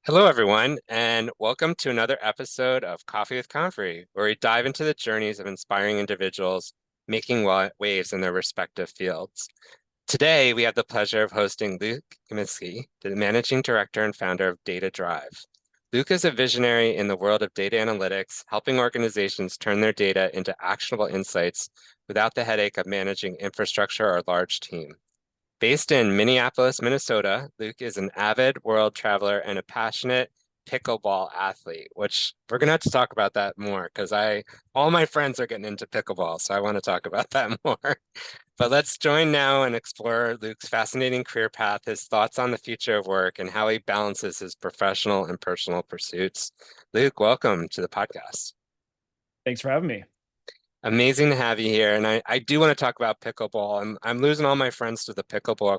Hello, everyone, and welcome to another episode of Coffee with Convery, where we dive into the journeys of inspiring individuals making waves in their respective fields. Today, we have the pleasure of hosting Luke Komiskey, the managing director and founder of DataDrive. Luke is a visionary in the world of data analytics, helping organizations turn their data into actionable insights without the headache of managing infrastructure or a large team. Based in Minneapolis, Minnesota, Luke is an avid world traveler and a passionate pickleball athlete, which we're gonna have to talk about that more because all my friends are getting into pickleball, so I want to talk about that more. But let's join now and explore Luke's fascinating career path, his thoughts on the future of work, and how he balances his professional and personal pursuits. Luke, welcome to the podcast. Thanks for having me. Amazing to have you here. And I do want to talk about pickleball. I'm losing all my friends to the pickleball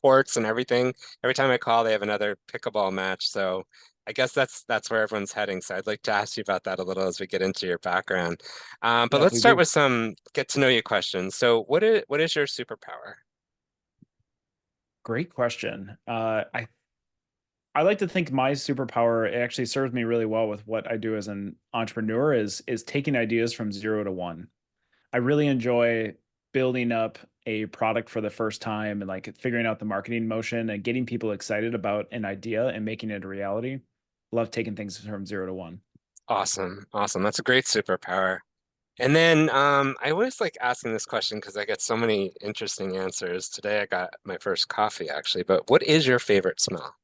courts and everything. Every time I call, they have another pickleball match. So I guess that's where everyone's heading. So I'd like to ask you about that a little as we get into your background. But Yeah, let's please start do. with some get to know you questions. So what is your superpower? Great question. I like to think my superpower actually serves me really well with what I do as an entrepreneur is taking ideas from 0 to 1. I really enjoy building up a product for the first time and like figuring out the marketing motion and getting people excited about an idea and making it a reality. Love taking things from 0 to 1. Awesome. Awesome. That's a great superpower. And then I always like asking this question because I get so many interesting answers. Today I got my first coffee actually, but what is your favorite smell?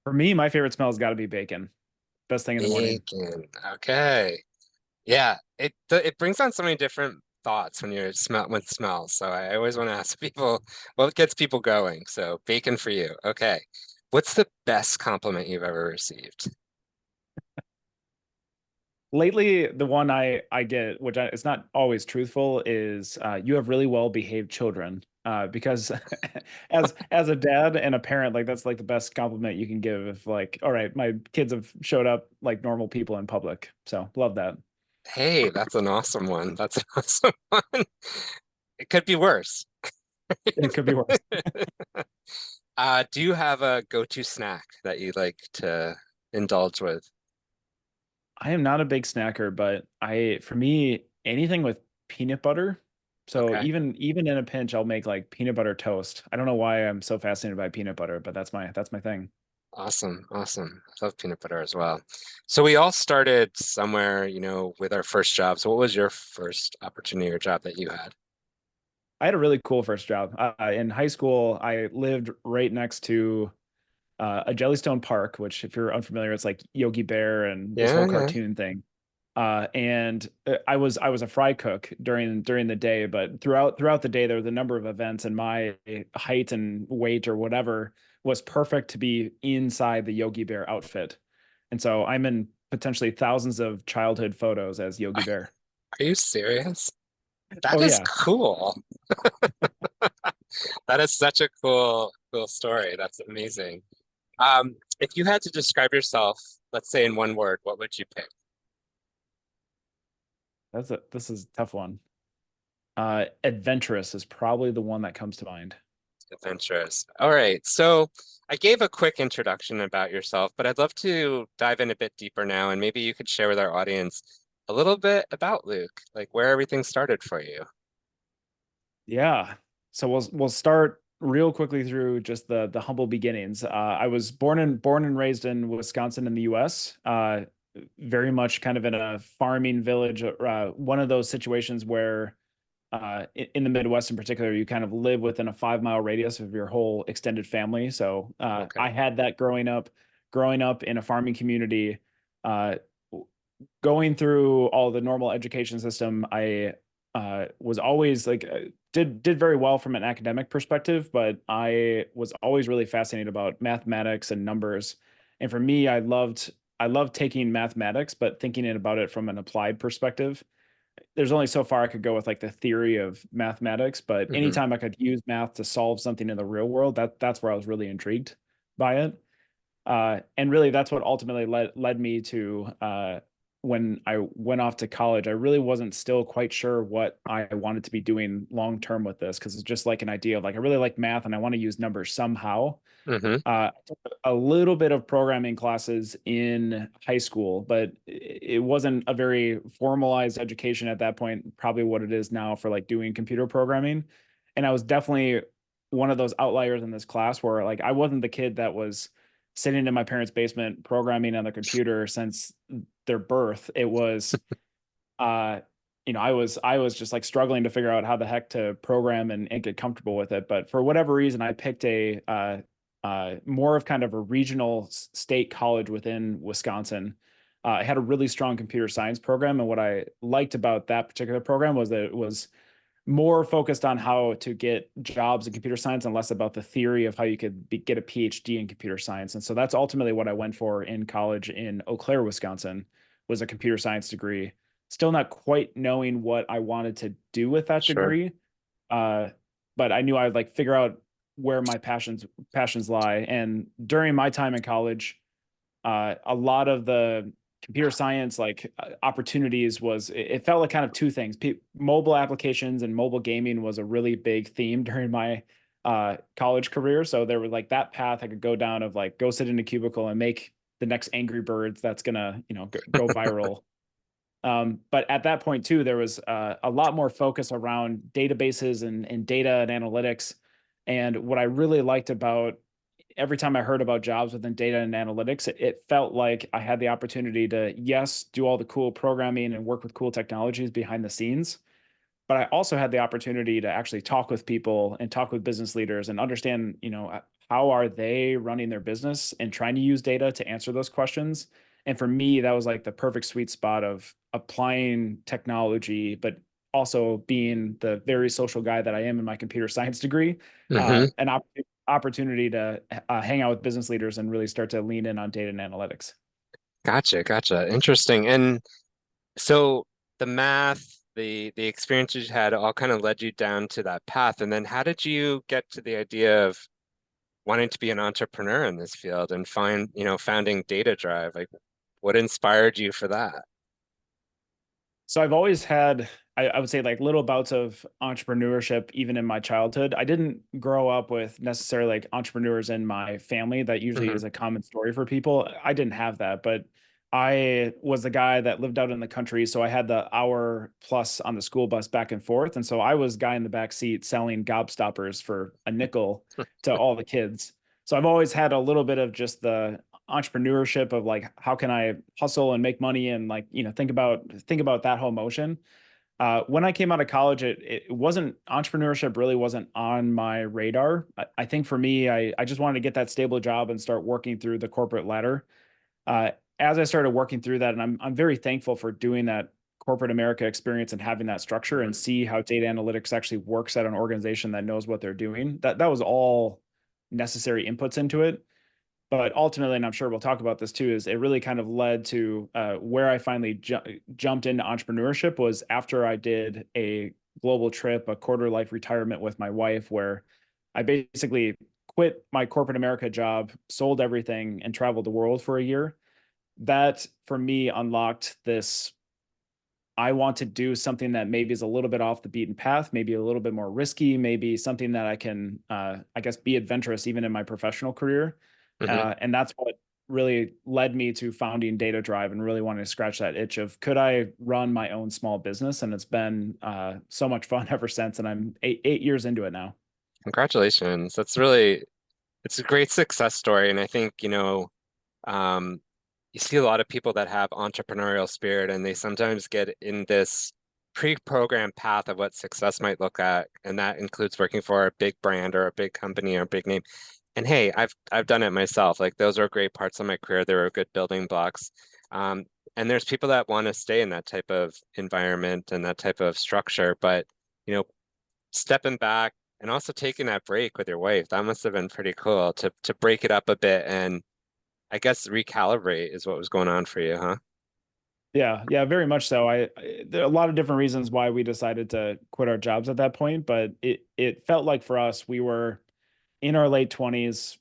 For me, my favorite smell has got to be bacon. Best thing in the morning. Bacon. Okay. Yeah, it brings on so many different thoughts when you're smell with smells. So I always want to ask people what gets people going. So bacon for you. Okay. What's the best compliment you've ever received? Lately, the one I get, which it's not always truthful, is you have really well behaved children. Because as a dad and a parent, like that's like the best compliment you can give. If like, all right, my kids have showed up like normal people in public, so love that. Hey, that's an awesome one. That's an awesome one. It could be worse. It could be worse. Do you have a go-to snack that you like to indulge with? I am not a big snacker, but for me, anything with peanut butter. So Okay. even in a pinch, I'll make like peanut butter toast. I don't know why I'm so fascinated by peanut butter, but that's my thing. Awesome, awesome. I love peanut butter as well. So we all started somewhere, with our first job. So what was your first opportunity or job that you had? I had a really cool first job. In high school, I lived right next to a Jellystone Park, which, if you're unfamiliar, it's like Yogi Bear and this Yeah, whole yeah. cartoon thing. And I was a fry cook during the day, but throughout the day, there was a number of events, and my height and weight or whatever was perfect to be inside the Yogi Bear outfit. And so I'm in potentially thousands of childhood photos as Yogi Bear. Are you serious? That Oh is yeah. cool. That is such a cool story. That's amazing. If you had to describe yourself, let's say in one word, what would you pick? This is a tough one. Adventurous is probably the one that comes to mind. Adventurous. All right. So I gave a quick introduction about yourself, but I'd love to dive in a bit deeper now, and maybe you could share with our audience a little bit about Luke, like where everything started for you. Yeah. So we'll start real quickly through just the humble beginnings. I was born and raised in Wisconsin in the U.S. Very much kind of in a farming village. One of those situations where in the Midwest in particular, you kind of live within a 5 mile radius of your whole extended family. So I Okay. had that growing up in a farming community. Uh, Going through all the normal education system, I was always like did very well from an academic perspective, but I was always really fascinated about mathematics and numbers. And for me, I loved taking mathematics, but thinking about it from an applied perspective. There's only so far I could go with like the theory of mathematics, but Hmm. anytime I could use math to solve something in the real world, that's where I was really intrigued by it. And really, that's what ultimately led me to when I went off to college, I really wasn't still quite sure what I wanted to be doing long term with this, because it's just like an idea of like I really like math and I want to use numbers somehow. Mm-hmm. I took a little bit of programming classes in high school, but it wasn't a very formalized education at that point, probably what it is now for like doing computer programming. And I was definitely one of those outliers in this class where like I wasn't the kid that was sitting in my parents' basement programming on the computer since their birth. It was uh I was just like struggling to figure out how the heck to program and get comfortable with it. But for whatever reason, I picked a more of kind of a regional state college within Wisconsin. I had a really strong computer science program, and what I liked about that particular program was that it was more focused on how to get jobs in computer science and less about the theory of how you could get a PhD in computer science. And so that's ultimately what I went for in college in Eau Claire, Wisconsin, was a computer science degree. Still not quite knowing what I wanted to do with that Sure. degree, uh, but I knew I'd like figure out where my passions lie. And during my time in college, a lot of the computer science opportunities was it felt like kind of two things. Mobile applications and mobile gaming was a really big theme during my college career. So there was like that path I could go down of like go sit in a cubicle and make the next Angry Birds that's gonna go viral. But at that point too, there was a lot more focus around databases and data and analytics. And what I really liked about every time I heard about jobs within data and analytics, it felt like I had the opportunity to, yes, do all the cool programming and work with cool technologies behind the scenes, but I also had the opportunity to actually talk with people and talk with business leaders and understand, how are they running their business and trying to use data to answer those questions. And for me, that was like the perfect sweet spot of applying technology, but also being the very social guy that I am in my computer science degree, Mm-hmm. an opportunity to hang out with business leaders and really start to lean in on data and analytics. Gotcha, gotcha. Interesting. And so the math, the experiences you had all kind of led you down to that path. And then how did you get to the idea of wanting to be an entrepreneur in this field and founding DataDrive? Like what inspired you for that? So I've always had, I would say, like little bouts of entrepreneurship, even in my childhood. I didn't grow up with necessarily like entrepreneurs in my family. That usually Hmm. is a common story for people. I didn't have that, but I was the guy that lived out in the country. So I had the hour plus on the school bus back and forth. And so I was guy in the back seat selling gobstoppers for a nickel to all the kids. So I've always had a little bit of just the entrepreneurship of like how can I hustle and make money and like think about that whole motion. When I came out of college, it wasn't entrepreneurship really wasn't on my radar. I think for me, I just wanted to get that stable job and start working through the corporate ladder. As I started working through that, and I'm very thankful for doing that corporate America experience and having that structure and see how data analytics actually works at an organization that knows what they're doing. That was all necessary inputs into it. But ultimately, and I'm sure we'll talk about this too, is it really kind of led to where I finally jumped into entrepreneurship was after I did a global trip, a quarter life retirement with my wife, where I basically quit my corporate America job, sold everything, and traveled the world for a year. That for me unlocked this. I want to do something that maybe is a little bit off the beaten path, maybe a little bit more risky, maybe something that I can, I guess, be adventurous even in my professional career. Hmm. And that's what really led me to founding DataDrive and really wanting to scratch that itch of could I run my own small business? And it's been so much fun ever since. And I'm 8 years into it now. Congratulations. It's a great success story. And I think, um, you see a lot of people that have entrepreneurial spirit and they sometimes get in this pre-programmed path of what success might look at. And that includes working for a big brand or a big company or a big name. And hey, I've done it myself. Like those are great parts of my career. They were good building blocks. Um, and there's people that want to stay in that type of environment and that type of structure, but you know, stepping back and also taking that break with your wife, that must have been pretty cool to break it up a bit and I guess recalibrate is what was going on for you, huh? Yeah, yeah, very much so. There are a lot of different reasons why we decided to quit our jobs at that point, but it felt like for us we were in our late 20s,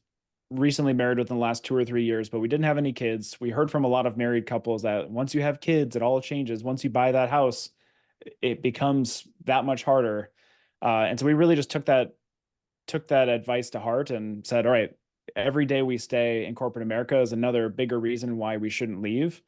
recently married within the last 2 or 3 years, but we didn't have any kids. We heard from a lot of married couples that once you have kids, it all changes. Once you buy that house, it becomes that much harder. And so we really just took that advice to heart and said, all right, every day we stay in corporate America is another bigger reason why we shouldn't leave.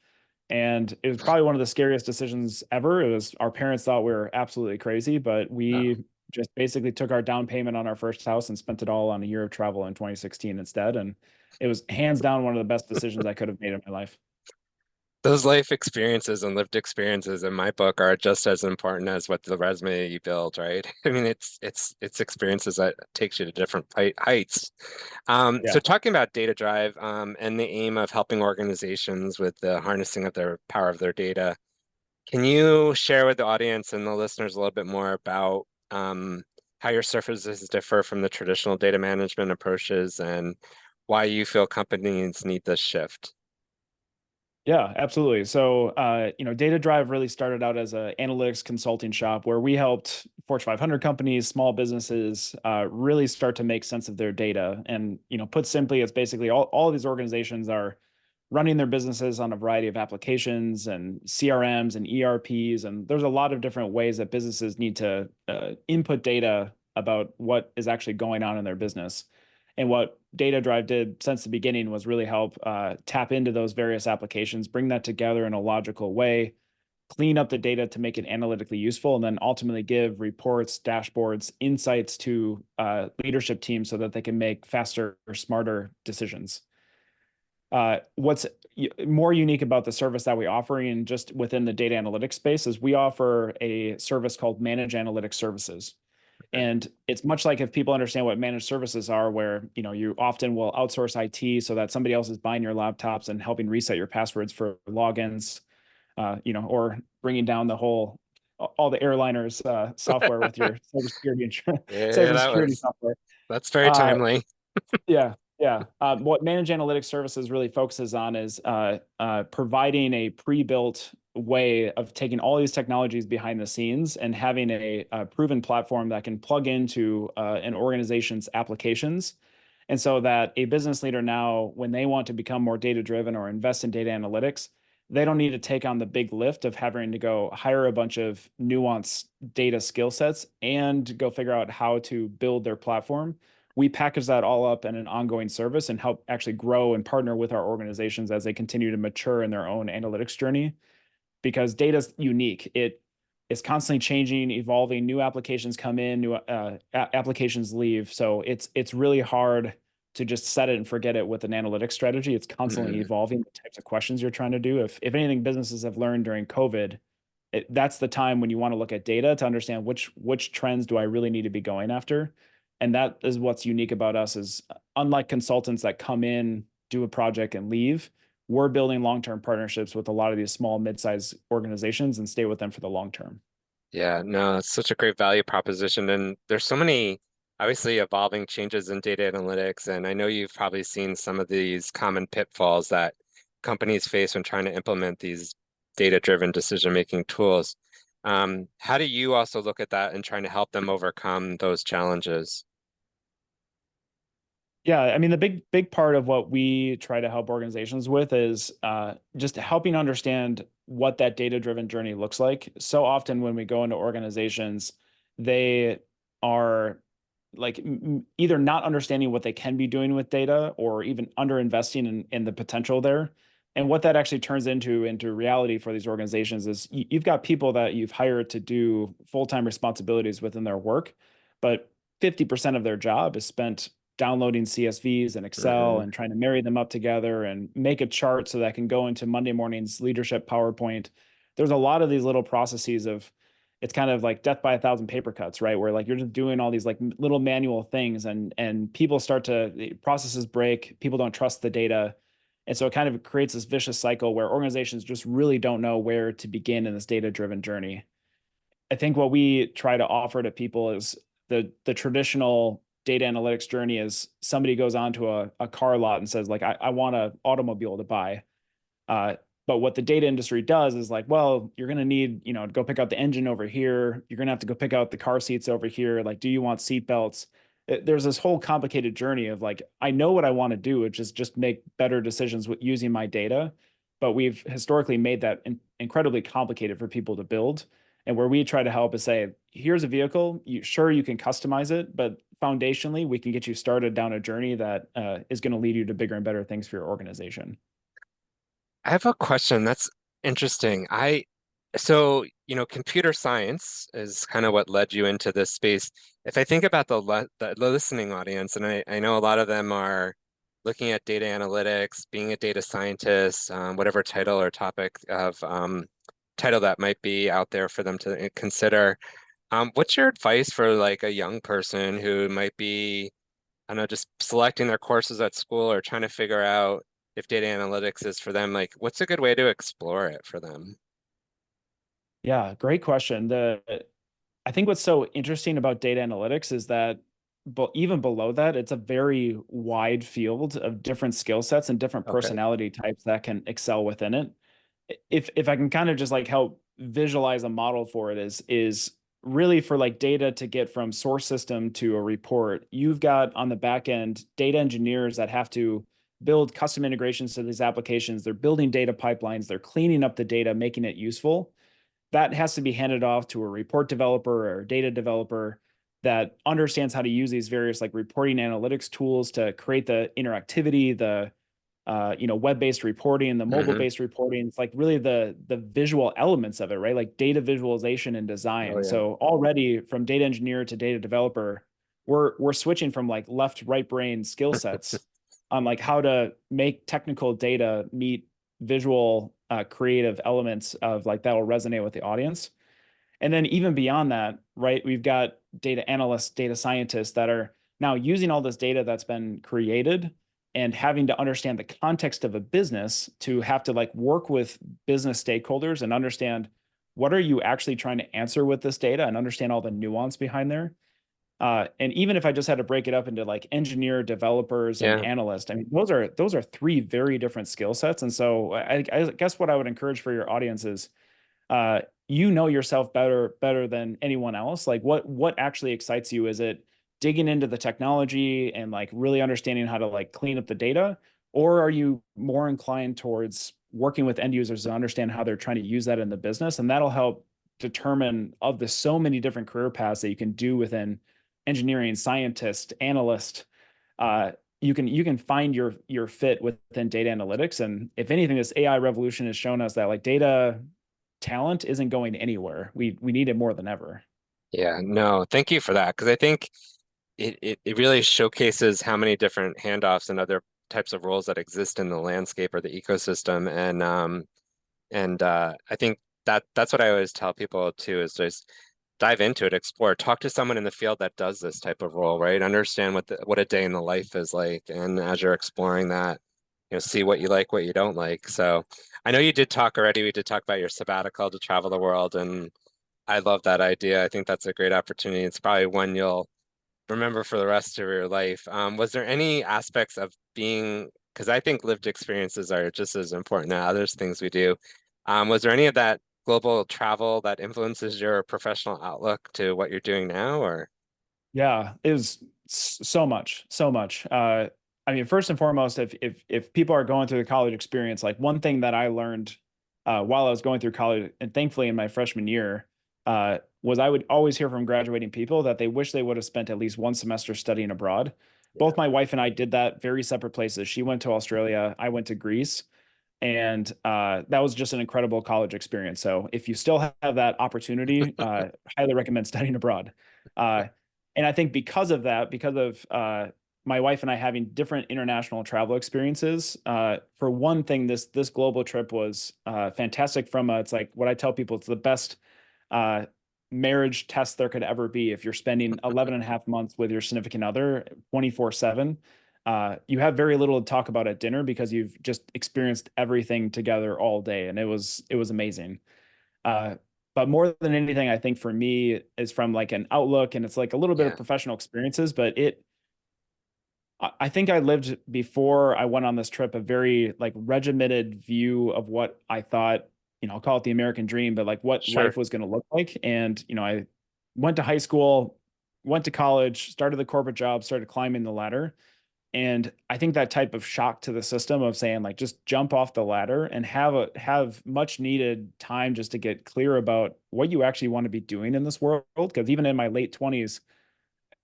And it was probably one of the scariest decisions ever. It was, our parents thought we were absolutely crazy, but Oh. we just basically took our down payment on our first house and spent it all on a year of travel in 2016 instead. And it was hands down one of the best decisions I could have made in my life. Those life experiences and lived experiences in my book are just as important as what the resume you build, right? I mean, it's experiences that takes you to different heights. So Yeah. talking about data drive and the aim of helping organizations with the harnessing of their power of their data, can you share with the audience and the listeners a little bit more about how your services differ from the traditional data management approaches and why you feel companies need this shift? Yeah, absolutely. So, DataDrive really started out as an analytics consulting shop where we helped Fortune 500 companies, small businesses, really start to make sense of their data. And, put simply, it's basically all of these organizations are running their businesses on a variety of applications and CRMs and ERPs. And there's a lot of different ways that businesses need to input data about what is actually going on in their business. And what DataDrive did since the beginning was really help tap into those various applications, bring that together in a logical way, clean up the data to make it analytically useful, and then ultimately give reports, dashboards, insights to leadership teams so that they can make faster or smarter decisions. What's more unique about the service that we offer and just within the data analytics space is we offer a service called Managed Analytics Services. And it's much like if people understand what managed services are, where you often will outsource IT so that somebody else is buying your laptops and helping reset your passwords for logins, or bringing down the whole all the airliners software with your cybersecurity insurance, Yeah, cybersecurity software. that's very Uh, timely. yeah, yeah. What managed analytics services really focuses on is providing a pre-built way of taking all these technologies behind the scenes and having a proven platform that can plug into an organization's applications. And so that a business leader now, when they want to become more data driven or invest in data analytics, they don't need to take on the big lift of having to go hire a bunch of nuanced data skill sets and go figure out how to build their platform. We package that all up in an ongoing service and help actually grow and partner with our organizations as they continue to mature in their own analytics journey, because data is unique. It is constantly changing, evolving. New applications come in, new applications leave. So it's really hard to just set it and forget it with an analytics strategy. It's constantly Mm, evolving the types of questions you're trying to do. If anything, businesses have learned during COVID, that's the time when you want to look at data to understand which trends do I really need to be going after. And that is what's unique about us is, unlike consultants that come in, do a project and leave, we're building long-term partnerships with a lot of these small, mid-sized organizations and stay with them for the long term. yeah, no, it's such a great value proposition. And there's so many obviously evolving changes in data analytics. And I know you've probably seen some of these common pitfalls that companies face when trying to implement these data-driven decision-making tools. How do you also look at that and trying to help them overcome those challenges? Yeah, I mean, the big part of what we try to help organizations with is just helping understand what that data-driven journey looks like. So often when we go into organizations, they are like either not understanding what they can be doing with data or even underinvesting in the potential there. And what that actually turns into reality for these organizations is you've got people that you've hired to do full-time responsibilities within their work, but 50% of their job is spent downloading CSVs and Excel Hmm. and trying to marry them up together and make a chart so that can go into Monday morning's leadership PowerPoint. There's a lot of these little processes of, it's kind of like death by a thousand paper cuts, right? Where like you're just doing all these like little manual things and people start to, processes break, people don't trust the data. And so it kind of creates this vicious cycle where organizations just really don't know where to begin in this data-driven journey. I think what we try to offer to people is the traditional data analytics journey is somebody goes onto a car lot and says, like, I want an automobile to buy. Uh, but what the data industry does is like, well, you're going to need, to go pick out the engine over here. You're going to have to go pick out the car seats over here. Like, do you want seat belts? there's this whole complicated journey of like, I know what I want to do, which is just make better decisions with using my data. But we've historically made that incredibly complicated for people to build. And where we try to help is say, here's a vehicle. Sure, you can customize it, but foundationally, we can get you started down a journey that is going to lead you to bigger and better things for your organization. I have a question that's interesting. So, computer science is kind of what led you into this space. If I think about the listening audience, and I know a lot of them are looking at data analytics, being a data scientist, whatever title or topic of title that might be out there for them to consider. What's your advice for like a young person who might be, I don't know, just selecting their courses at school or trying to figure out if data analytics is for them? Like, what's a good way to explore it for them? Yeah, great question. I think what's so interesting about data analytics is that, but even below that, it's a very wide field of different skill sets and different Okay. personality types that can excel within it. If I can kind of just like help visualize a model for it is really for like data to get from source system to a report. You've got on the back end data engineers that have to build custom integrations to these applications. They're building data pipelines, they're cleaning up the data, making it useful. That has to be handed off to a report developer or a data developer that understands how to use these various like reporting analytics tools to create the interactivity, the web-based reporting, the Hmm. mobile-based reporting. It's like really the visual elements of it, right? Like data visualization and Oh design. yeah. So already from data engineer to data developer, we're switching from like left right brain skill sets on like how to make technical data meet visual creative elements of like that'll resonate with the audience. And then even beyond that, right, we've got data analysts, data scientists that are now using all this data that's been created and having to understand the context of a business to have to like work with business stakeholders and understand what are you actually trying to answer with this data and understand all the nuance behind there. And even if I just had to break it up into like engineer, developers, and Yeah. analyst, I mean, those are three very different skill sets. And so I guess what I would encourage for your audience is you know yourself better than anyone else. Like what actually excites you? Is it digging into the technology and like really understanding how to like clean up the data, or are you more inclined towards working with end users to understand how they're trying to use that in the business? And that'll help determine of the so many different career paths that you can do within engineering, scientist, analyst. You can find your fit within data analytics. And if anything, this AI revolution has shown us that like data talent isn't going anywhere. We need it more than ever. Yeah. No, thank you for that. Because I think it really showcases how many different handoffs and other types of roles that exist in the landscape or the ecosystem. And I think that's what I always tell people too, is just dive into it, explore, talk to someone in the field that does this type of role, right? Understand what a day in the life is like. And as you're exploring that, see what you like, what you don't like. So I know you did talk already. We did talk about your sabbatical to travel the world, and I love that idea. I think that's a great opportunity. It's probably one you'll remember for the rest of your life. Was there any aspects of being, because I think lived experiences are just as important as other things we do. Was there any of that global travel that influences your professional outlook to what you're doing now, or? Yeah, it was so much, so much. I mean, first and foremost, if people are going through the college experience, like one thing that I learned while I was going through college, and thankfully in my freshman year, was I would always hear from graduating people that they wish they would have spent at least one semester studying abroad. Yeah. Both my wife and I did that, very separate places. She went to Australia, I went to Greece, and that was just an incredible college experience. So if you still have that opportunity, highly recommend studying abroad. Uh, and I think because of that, because of my wife and I having different international travel experiences, for one thing, this global trip was fantastic. It's like what I tell people, it's the best uh, marriage test there could ever be. If you're spending 11 and a half months with your significant other 24/7, you have very little to talk about at dinner because you've just experienced everything together all day, and it was amazing. Uh, but more than anything, I think for me is from like an outlook, and it's like a little bit of Yeah, professional experiences. But I think I lived before I went on this trip a very like regimented view of what I thought, I'll call it the American dream, but like what sure. life was going to look like. And I went to high school, went to college, started the corporate job, started climbing the ladder. And I think that type of shock to the system of saying like just jump off the ladder and have much needed time just to get clear about what you actually want to be doing in this world. Because even in my late 20s,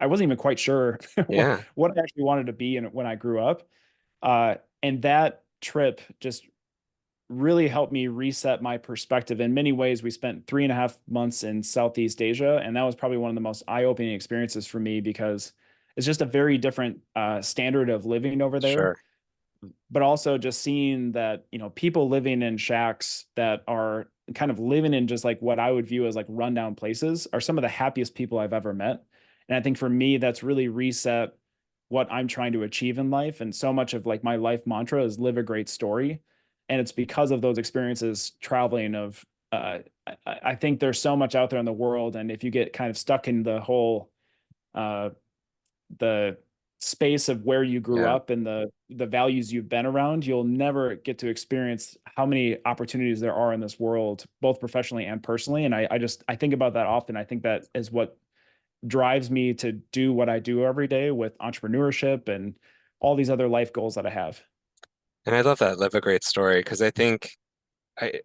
I wasn't even quite sure Yeah, what I actually wanted to be when I grew up. And that trip just really helped me reset my perspective. In many ways, we spent 3.5 months in Southeast Asia, and that was probably one of the most eye-opening experiences for me because it's just a very different standard of living over there. sure. But also just seeing that, people living in shacks that are kind of living in just like what I would view as like rundown places are some of the happiest people I've ever met. And I think for me, that's really reset what I'm trying to achieve in life. And so much of like my life mantra is live a great story. And it's because of those experiences traveling of, I think there's so much out there in the world. And if you get kind of stuck in uh, the space of where you grew Yeah. up and the values you've been around, you'll never get to experience how many opportunities there are in this world, both professionally and personally. And I think about that often. I think that is what drives me to do what I do every day with entrepreneurship and all these other life goals that I have. And I love that live a great story because I think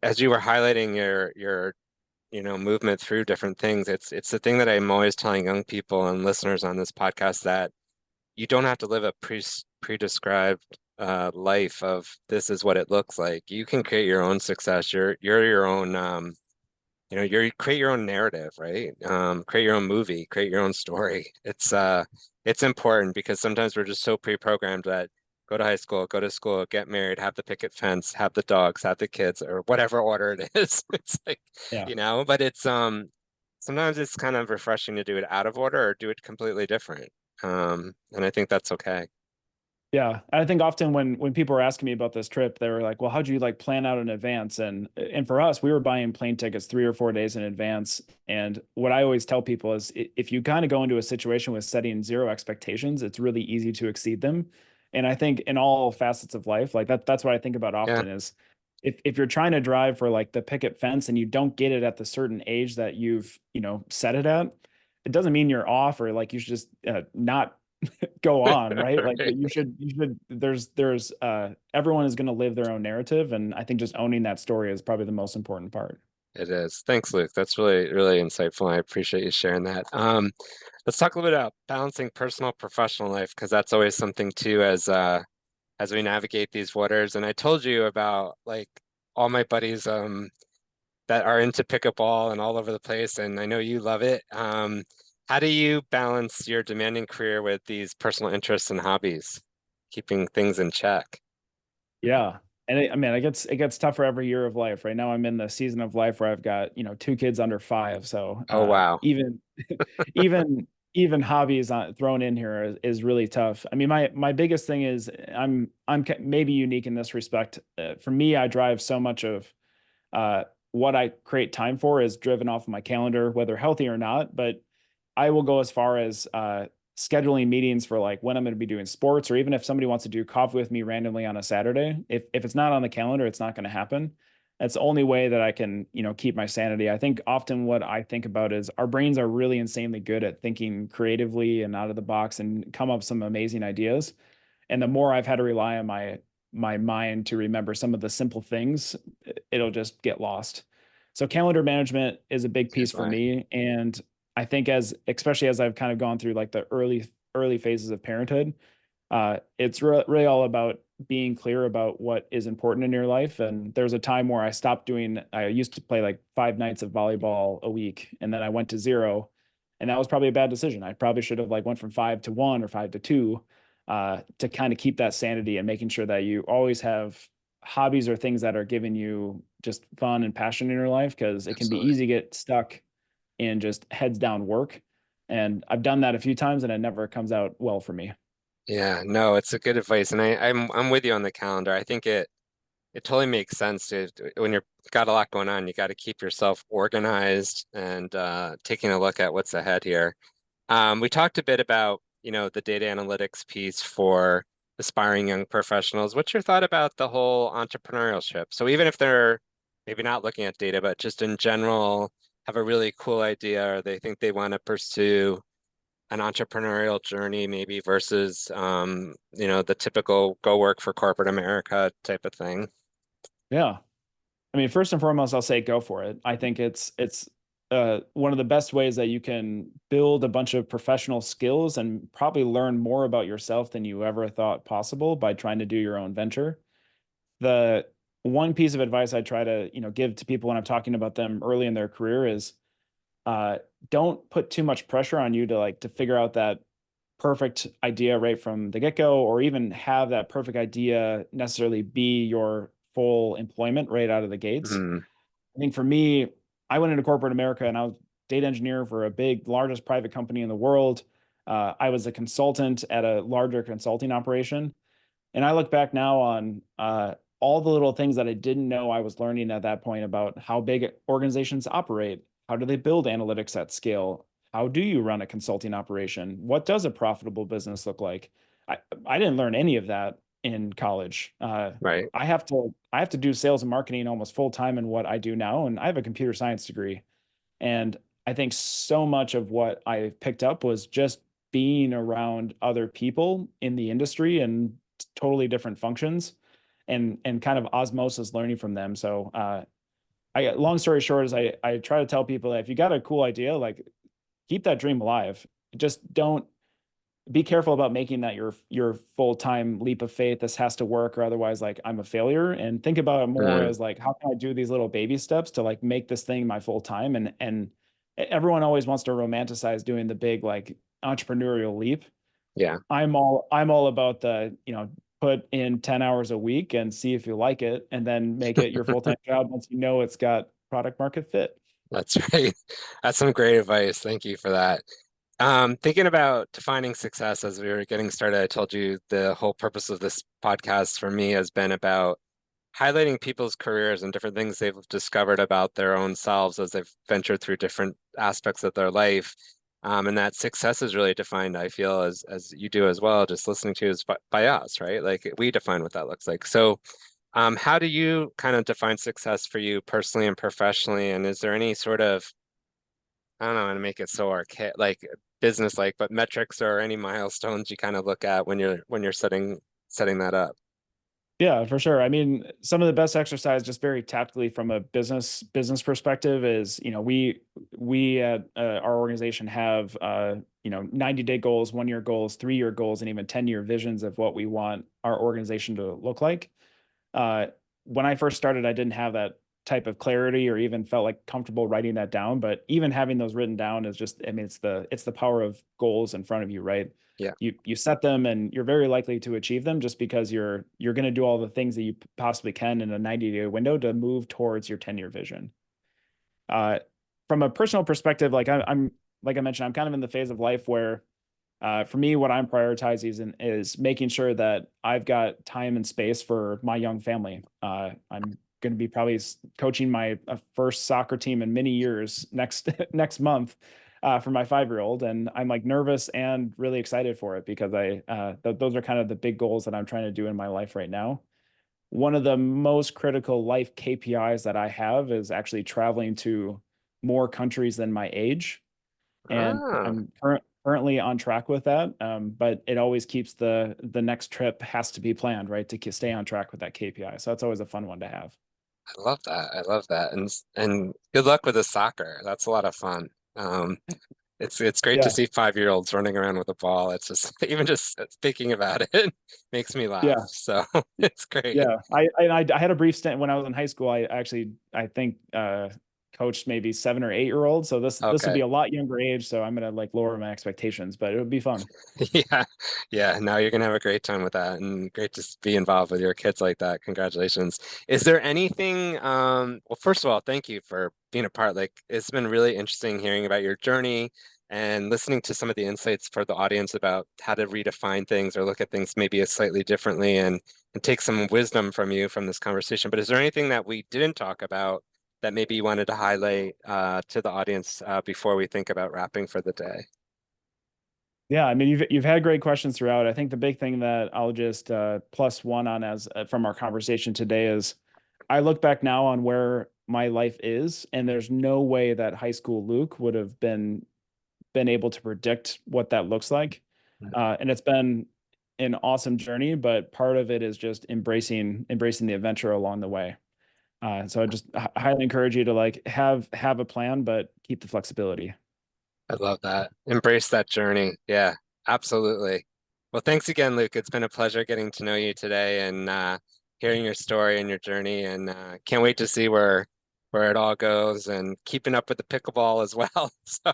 as you were highlighting your movement through different things, it's the thing that I'm always telling young people and listeners on this podcast that you don't have to live a pre-described life of this is what it looks like. You can create your own success. You're your own you create your own narrative, right? Create your own movie, create your own story. It's important because sometimes we're just so pre-programmed that go to high school, go to school, get married, have the picket fence, have the dogs, have the kids, or whatever order it is. It's like, Yeah. but it's sometimes it's kind of refreshing to do it out of order or do it completely different. And I think that's okay. Yeah, I think often when people were asking me about this trip, they were like, "Well, how'd you like plan out in advance?" And for us, we were buying plane tickets 3 or 4 days in advance. And what I always tell people is, if you kind of go into a situation with setting zero expectations, it's really easy to exceed them. And I think in all facets of life, like that's what I think about Yeah, often is if you're trying to drive for like the picket fence and you don't get it at the certain age that you've set it at, it doesn't mean you're off or like you should just not go on, right? Like right. there's everyone is going to live their own narrative, and I think just owning that story is probably the most important part. It is. Thanks, Luke. That's really, really insightful. I appreciate you sharing that. Let's talk a little bit about balancing personal professional life because that's always something too as we navigate these waters. And I told you about like all my buddies that are into pickleball and all over the place, and I know you love it. How do you balance your demanding career with these personal interests and hobbies, keeping things in check? Yeah. And I mean, it gets tougher every year of life. Right now, I'm in the season of life where I've got, 2 kids under 5. So Oh, wow. even even hobbies thrown in here is really tough. I mean, my biggest thing is I'm maybe unique in this respect. For me, I drive so much of what I create time for is driven off of my calendar, whether healthy or not. But I will go as far as scheduling meetings for like when I'm going to be doing sports, or even if somebody wants to do coffee with me randomly on a Saturday. If it's not on the calendar, it's not going to happen. That's the only way that I can, keep my sanity. I think often what I think about is our brains are really insanely good at thinking creatively and out of the box and come up with some amazing ideas. And the more I've had to rely on my mind to remember some of the simple things, it'll just get lost. So calendar management is a big piece Here's for why. me. And I think especially as I've kind of gone through like the early phases of parenthood, it's really all about being clear about what is important in your life. And there was a time where I used to play like 5 nights of volleyball a week, and then I went to zero. And that was probably a bad decision. I probably should have like went from 5 to 1 or 5 to 2 to kind of keep that sanity and making sure that you always have hobbies or things that are giving you just fun and passion in your life, because it can be Absolutely. easy to get stuck in just heads down work. And I've done that a few times and it never comes out well for me. Yeah, no, it's a good advice, and I'm with you on the calendar. I think it totally makes sense when you're got a lot going on, you got to keep yourself organized and taking a look at what's ahead here. We talked a bit about, the data analytics piece for aspiring young professionals. What's your thought about the whole entrepreneurship? So even if they're maybe not looking at data, but just in general have a really cool idea or they think they want to pursue an entrepreneurial journey maybe versus the typical go work for corporate America type of thing? Yeah. I mean, first and foremost, I'll say go for it. I think it's one of the best ways that you can build a bunch of professional skills and probably learn more about yourself than you ever thought possible by trying to do your own venture. The one piece of advice I try to, give to people when I'm talking about them early in their career is uh, don't put too much pressure on you to figure out that perfect idea right from the get-go, or even have that perfect idea necessarily be your full employment right out of the gates. Hmm. I think for me, I went into corporate America and I was data engineer for a big, largest private company in the world. I was a consultant at a larger consulting operation. And I look back now on all the little things that I didn't know I was learning at that point about how big organizations operate. How do they build analytics at scale? How do you run a consulting operation? What does a profitable business look like? I, I didn't learn any of that in college. Right. I have to do sales and marketing almost full time in what I do now, and I have a computer science degree. And I think so much of what I picked up was just being around other people in the industry and totally different functions, and kind of osmosis learning from them. So I long story short is I try to tell people that if you got a cool idea, like keep that dream alive. Just don't be careful about making that your full-time leap of faith. This has to work or otherwise like I'm a failure, and think about it more Mm, as like, how can I do these little baby steps to like make this thing my full time? And everyone always wants to romanticize doing the big like entrepreneurial leap. yeah. I'm all about the, put in 10 hours a week and see if you like it, and then make it your full-time job once you know it's got product market fit. That's right. That's some great advice. Thank you for that. Thinking about defining success as we were getting started, I told you the whole purpose of this podcast for me has been about highlighting people's careers and different things they've discovered about their own selves as they've ventured through different aspects of their life. And that success is really defined, I feel, as you do as well, just listening to is by us, right? Like we define what that looks like. So, how do you kind of define success for you personally and professionally? And is there any sort of, I don't know how to make it so archaic, like business like, but metrics or any milestones you kind of look at when you're setting that up? Yeah, for sure. I mean, some of the best exercise, just very tactically from a business perspective, is we at our organization have 90-day goals, 1 year goals, 3 year goals, and even 10-year visions of what we want our organization to look like. Uh, when I first started, I didn't have that type of clarity or even felt like comfortable writing that down. But even having those written down is just, I mean, it's the power of goals in front of you, right? Yeah. You set them and you're very likely to achieve them just because you're going to do all the things that you possibly can in a 90-day window to move towards your 10-year vision. Uh, from a personal perspective, I'm like I mentioned, I'm kind of in the phase of life where for me, what I'm prioritizing is making sure that I've got time and space for my young family. I'm going to be probably coaching my first soccer team in many years next next month for my 5-year-old, and I'm like nervous and really excited for it because those are kind of the big goals that I'm trying to do in my life right now. One of the most critical life KPIs that I have is actually traveling to more countries than my age, and Ah, I'm currently on track with that. But it always keeps the next trip has to be planned, right, to stay on track with that KPI. So that's always a fun one to have. I love that. I love that. And good luck with the soccer. That's a lot of fun. It's great to Yeah, see 5-year-olds running around with a ball. It's just even just thinking about it makes me laugh. yeah, So it's great. yeah. I had a brief stint when I was in high school. I think coached maybe 7 or 8 year olds. So this will Okay. be a lot younger age. So I'm gonna like lower my expectations, but it would be fun. Yeah. Yeah. Now you're gonna have a great time with that and great to be involved with your kids like that. Congratulations. Is there anything, well, first of all, thank you for being a part. Like it's been really interesting hearing about your journey and listening to some of the insights for the audience about how to redefine things or look at things maybe a slightly differently and take some wisdom from you from this conversation. But is there anything that we didn't talk about that maybe you wanted to highlight to the audience before we think about wrapping for the day? Yeah, I mean, you've had great questions throughout. I think the big thing that I'll just plus one on as from our conversation today is I look back now on where my life is, and there's no way that high school Luke would have been been able to predict what that looks like. And it's been an awesome journey, but part of it is just embracing the adventure along the way. So I just highly encourage you to like have a plan, but keep the flexibility. I love that. Embrace that journey. Yeah, absolutely. Well, thanks again, Luke. It's been a pleasure getting to know you today and hearing your story and your journey. And can't wait to see where it all goes and keeping up with the pickleball as well. So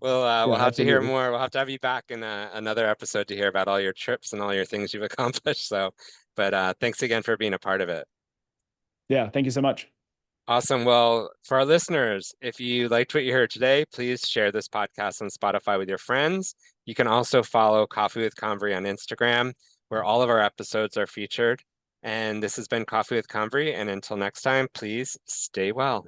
we'll Yeah, have to hear absolutely. more. We'll have to have you back in another episode to hear about all your trips and all your things you've accomplished. So, but thanks again for being a part of it. Yeah, thank you so much. Awesome. Well, for our listeners, if you liked what you heard today, please share this podcast on Spotify with your friends. You can also follow Coffee with Convery on Instagram, where all of our episodes are featured. And this has been Coffee with Convery. And until next time, please stay well.